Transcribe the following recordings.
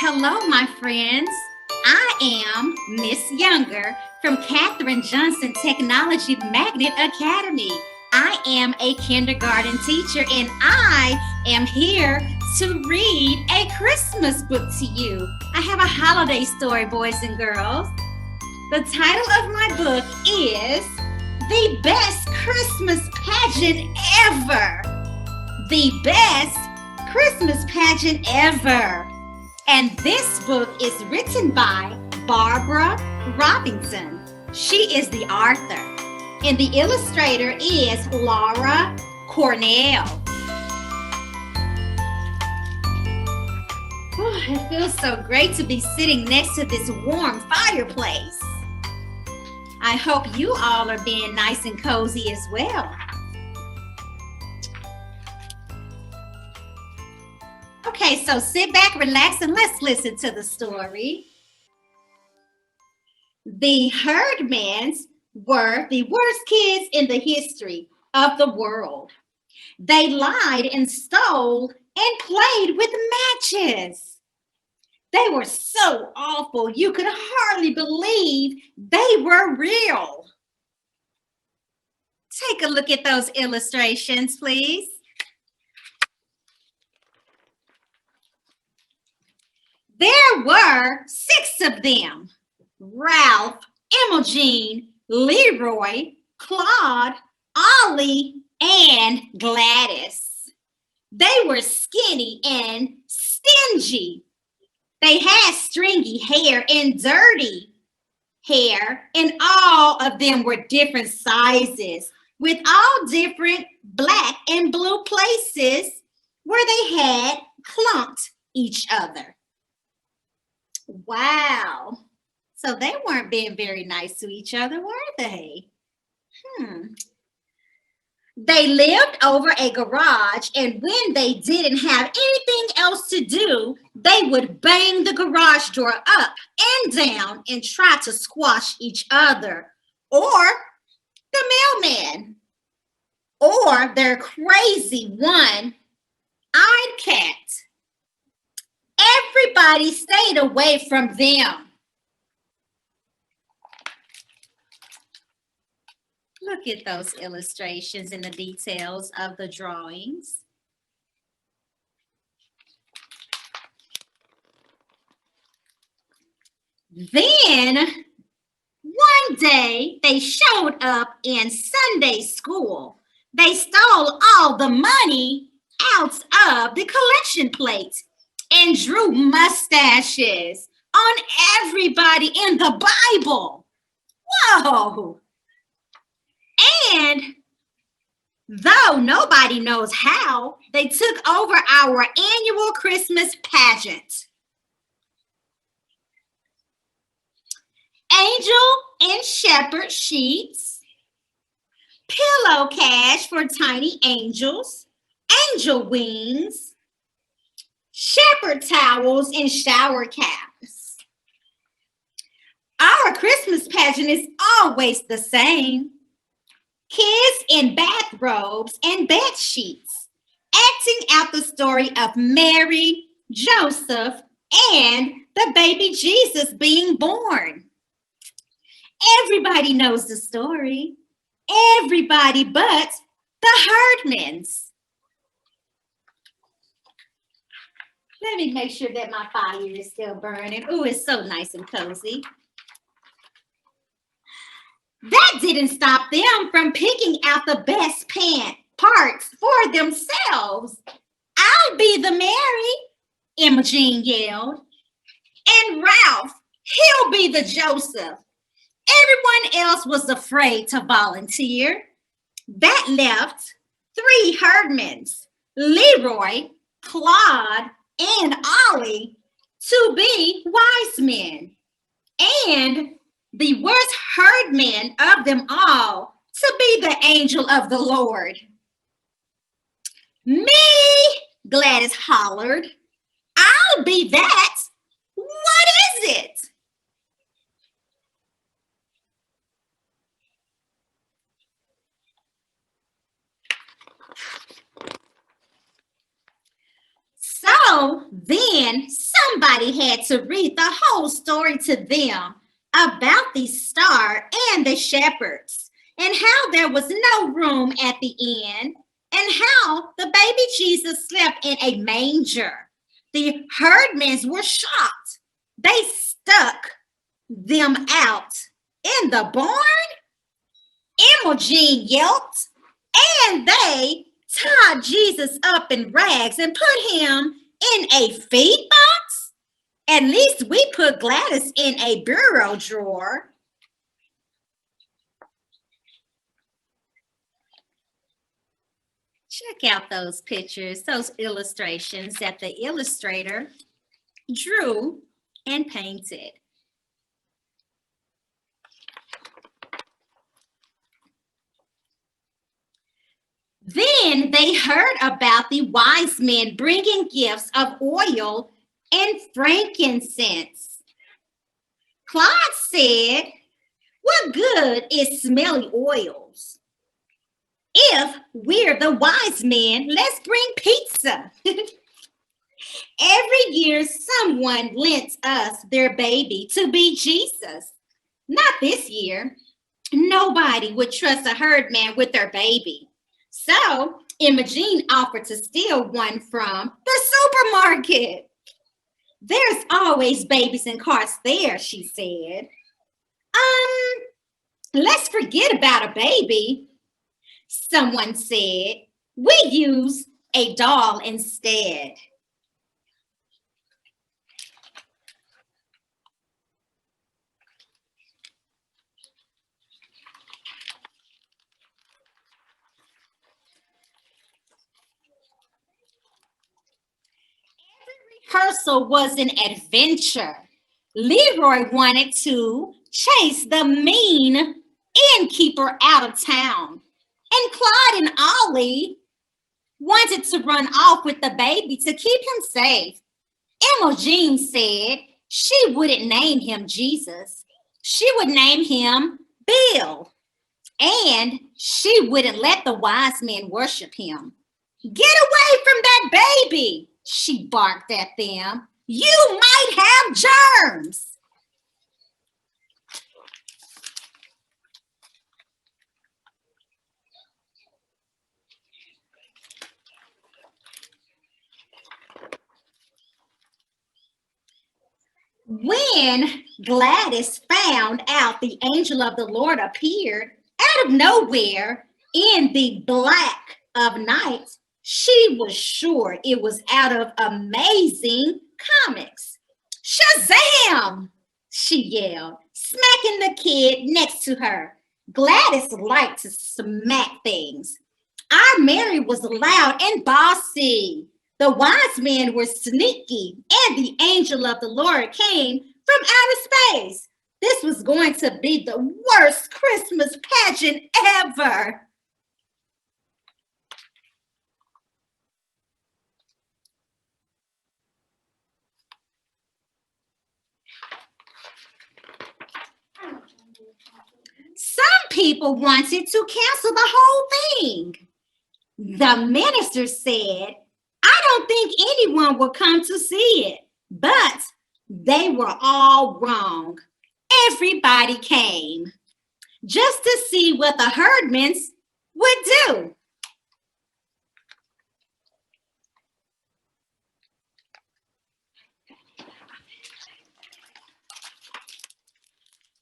Hello, my friends. I am Miss Younger from Katherine Johnson Technology Magnet Academy. I am a kindergarten teacher and I am here to read a Christmas book to you. I have a holiday story, boys and girls. The title of my book is The Best Christmas Pageant Ever. The Best Christmas Pageant Ever. And this book is written by Barbara Robinson. She is the author. And the illustrator is Laura Cornell. Oh, it feels so great to be sitting next to this warm fireplace. I hope you all are being nice and cozy as well. Okay, so sit back, relax, and let's listen to the story. The Herdmans were the worst kids in the history of the world. They lied and stole and played with matches. They were so awful, you could hardly believe they were real. Take a look at those illustrations, please. There were 6 of them: Ralph, Imogene, Leroy, Claude, Ollie, and Gladys. They were skinny and stingy. They had stringy hair and dirty hair, and all of them were different sizes, with all different black and blue places where they had clumped each other. Wow. So they weren't being very nice to each other, were they? They lived over a garage, and when they didn't have anything else to do, they would bang the garage door up and down and try to squash each other, or the mailman, or their crazy one-eyed cat. Everybody stayed away from them. Look at those illustrations and the details of the drawings. Then, one day, they showed up in Sunday school. They stole all the money out of the collection plate and drew mustaches on everybody in the Bible. Whoa! And though nobody knows how, they took over our annual Christmas pageant. Angel and shepherd sheets, pillow cash for tiny angels, angel wings, shepherd towels, and shower caps. Our Christmas pageant is always the same. Kids in bathrobes and bed sheets, acting out the story of Mary, Joseph, and the baby Jesus being born. Everybody knows the story. Everybody but the Herdmans. Let me make sure that my fire is still burning. Oh, it's so nice and cozy. That didn't stop them from picking out the best parts for themselves. I'll be the Mary, Imogene yelled. And Ralph, he'll be the Joseph. Everyone else was afraid to volunteer. That left 3 Herdmans, Leroy, Claude, and Ollie, to be wise men. And the worst herdman of them all to be the angel of the Lord. Me, Gladys hollered. I'll be that. What is it? So then somebody had to read the whole story to them about the star and the shepherds, and how there was no room at the inn, and how the baby Jesus slept in a manger. The herdmen were shocked. They stuck them out in the barn, Imogen yelped, and they tied Jesus up in rags and put him in a feed box. At least we put Gladys in a bureau drawer. Check out those pictures, those illustrations that the illustrator drew and painted. Then they heard about the wise men bringing gifts of oil and frankincense. Claude said, "What good is smelly oils? If we're the wise men, let's bring pizza." Every year, someone lent us their baby to be Jesus. Not this year. Nobody would trust a herdman with their baby. So Imogen offered to steal one from the supermarket. "There's always babies in carts there," she said. Let's forget about a baby," someone said. "We use a doll instead." Rehearsal was an adventure. Leroy wanted to chase the mean innkeeper out of town, and Claude and Ollie wanted to run off with the baby to keep him safe. Imogen said she wouldn't name him Jesus. She would name him Bill, and she wouldn't let the wise men worship him. "Get away from that baby," she barked at them. "You might have germs." When Gladys found out the angel of the Lord appeared out of nowhere in the black of night, she was sure it was out of Amazing Comics. "Shazam!" she yelled, smacking the kid next to her. Gladys liked to smack things. Our Mary was loud and bossy. The wise men were sneaky, and the angel of the Lord came from outer space. This was going to be the worst Christmas pageant ever. Some people wanted to cancel the whole thing. The minister said, "I don't think anyone will come to see it," but they were all wrong. Everybody came just to see what the herdmen would do.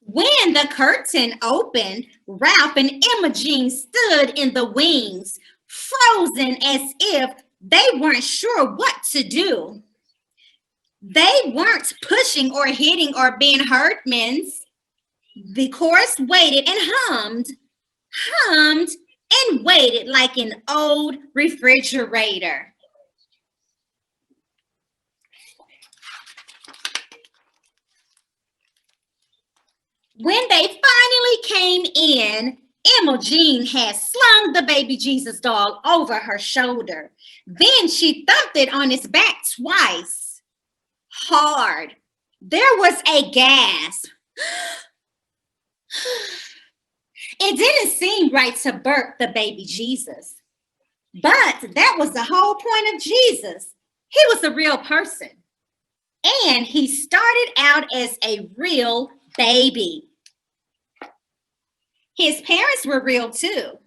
When the curtain opened, Ralph and Imogen stood in the wings, frozen as if they weren't sure what to do. They weren't pushing or hitting or being herdmen. The chorus waited and hummed and waited like an old refrigerator. When they finally came in, Imogen had slung the baby Jesus doll over her shoulder. Then she thumped it on its back twice. Hard. There was a gasp. It didn't seem right to burp the baby Jesus. But that was the whole point of Jesus. He was a real person. And he started out as a real baby. His parents were real too,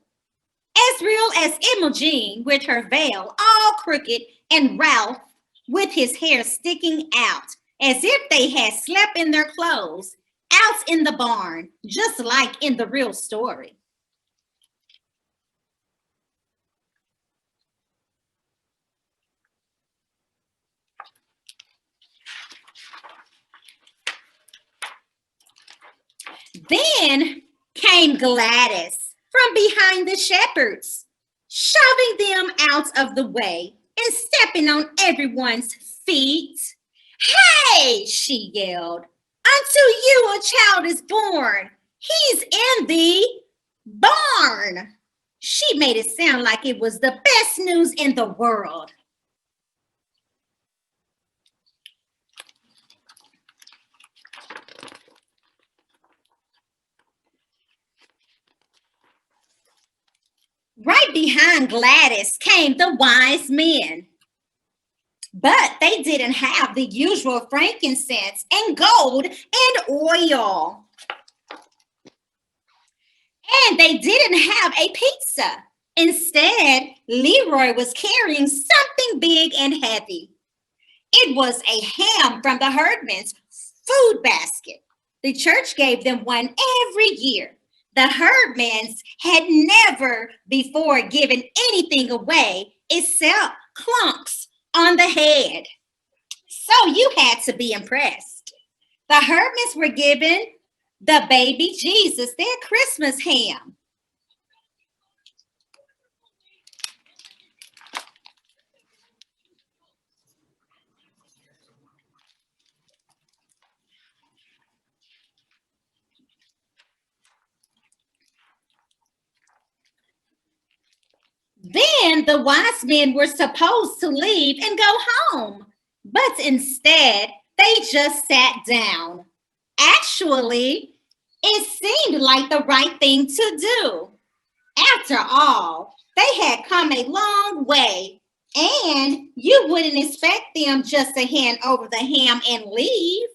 as real as Imogene with her veil all crooked and Ralph with his hair sticking out as if they had slept in their clothes out in the barn, just like in the real story. Then came Gladys from behind the shepherds, shoving them out of the way and stepping on everyone's feet. Hey, she yelled, unto you a child is born. He's in the barn. She made it sound like it was the best news in the world. Right behind Gladys came the wise men. But they didn't have the usual frankincense and gold and oil. And they didn't have a pizza. Instead, Leroy was carrying something big and heavy. It was a ham from the herdman's food basket. The church gave them one every year. The herdmans had never before given anything away except clunks on the head. So you had to be impressed. The herdmans were given the baby Jesus, their Christmas ham. Then the wise men were supposed to leave and go home, but instead they just sat down. Actually, it seemed like the right thing to do. After all, they had come a long way, and you wouldn't expect them just to hand over the ham and leave.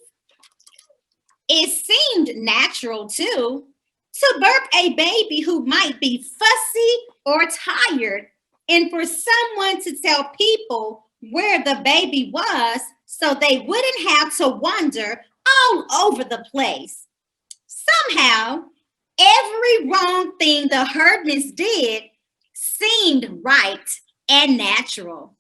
It seemed natural, too, to burp a baby who might be fussy or tired, and for someone to tell people where the baby was so they wouldn't have to wander all over the place. Somehow, every wrong thing the herdmans did seemed right and natural.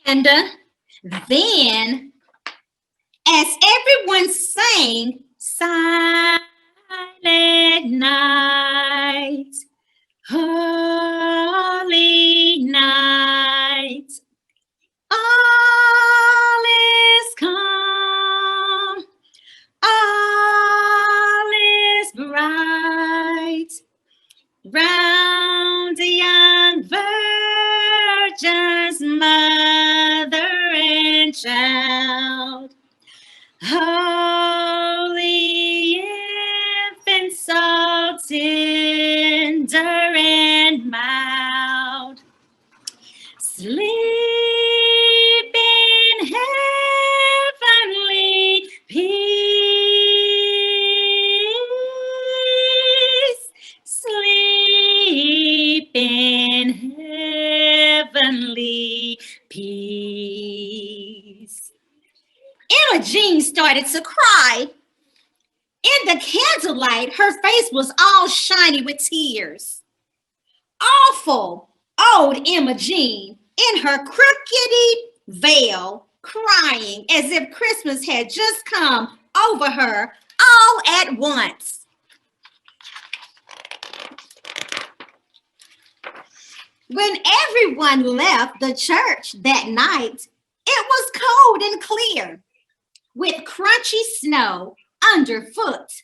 And then, as everyone sang, Silent Night, Holy Night, all is calm, all is bright, round the young virgin's mother and child. Holy infant, so tender and mild, sleep in heavenly peace, sleep in heavenly peace. Imogene started to cry. In the candlelight, her face was all shiny with tears. Awful old Imogene in her crookedy veil, crying as if Christmas had just come over her all at once. When everyone left the church that night, it was cold and clear, with crunchy snow underfoot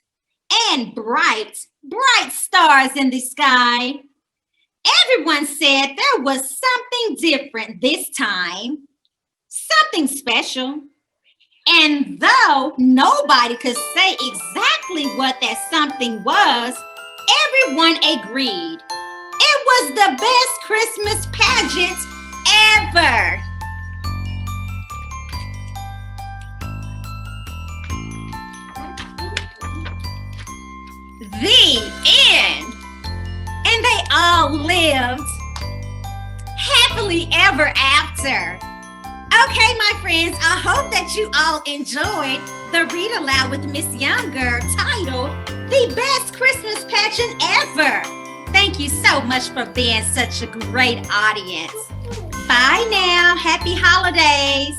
and bright, bright stars in the sky. Everyone said there was something different this time, something special. And though nobody could say exactly what that something was, everyone agreed it was the best Christmas pageant ever. The end. And they all lived happily ever after. Okay, my friends, I hope that you all enjoyed the read aloud with Miss Younger titled The Best Christmas Pageant Ever. Thank you so much for being such a great audience. Bye now. Happy holidays.